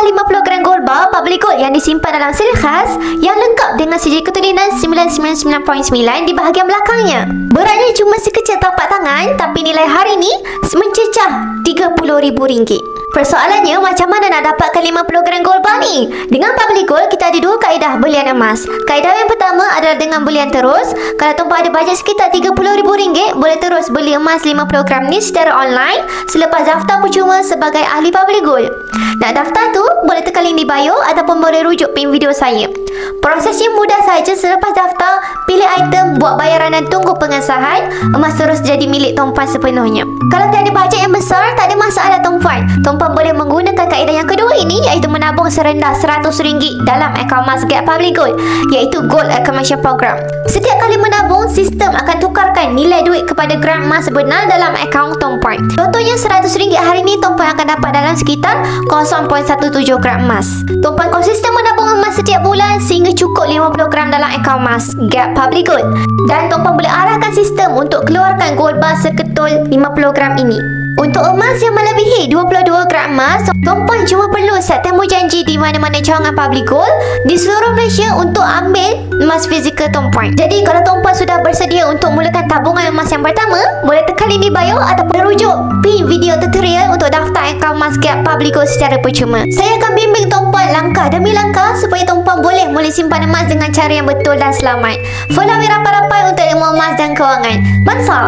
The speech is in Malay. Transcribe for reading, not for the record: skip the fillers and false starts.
50 gram gold bar public gold yang disimpan dalam sili khas yang lengkap dengan sijil ketulinan 999.9 di bahagian belakangnya. Beratnya cuma sekecil tapak tangan, tapi nilai hari ini mencecah RM30,000. Persoalannya, macam mana nak dapatkan 50 gram gold bar ni? Dengan public gold, kita ada dua kaedah belian emas. Kaedah yang pertama adalah dengan belian terus. Kalau tuan-puan ada bajet sekitar RM30,000, boleh terus beli emas 50 gram ni secara online selepas daftar percuma sebagai ahli public gold. Nak daftar tu, boleh tekan link di bio ataupun boleh rujuk pin video saya. Prosesnya mudah saja. Selepas daftar, pilih item, buat bayaran dan tunggu pengesahan, emas terus jadi milik tuan-puan sepenuhnya. Kalau tiada bajet yang besar, tak ada masalah tuan-puan. Tuan-puan boleh menggunakan kaedah yang kedua ini, iaitu menabung serendah RM100 dalam akaun emas Gap Public Gold, iaitu Gold Accumulation Program. Setiap kali menabung, sistem akan tukarkan nilai duit kepada gram emas sebenar dalam akaun tuan-puan. Contohnya RM100 hari ini tuan-puan akan dapat dalam sekitar 0.17 gram emas. Tuan-puan konsisten menabung emas setiap bulan sehingga cukup 50 gram dalam akaun emas Gap Public Gold, dan tuan-puan boleh arahkan sistem untuk keluarkan gold bar seketul 50 gram ini. Untuk emas yang melebihi 22 gram emas, tuan-puan cuma perlu set temu janji di mana-mana cawangan public gold di seluruh Malaysia untuk ambil emas fizikal tuan-puan. Jadi kalau tuan-puan sudah bersedia untuk mulakan tabungan emas yang pertama, boleh tekan link di bio ataupun rujuk pin video tutorial untuk daftar akaun emas Gap Public Gold secara percuma. Saya akan bimbing tuan-puan langkah demi langkah supaya tuan-puan boleh mula simpan emas dengan cara yang betul dan selamat. Follow kami rapat-rapat untuk ilmu emas dan kewangan. Mansal.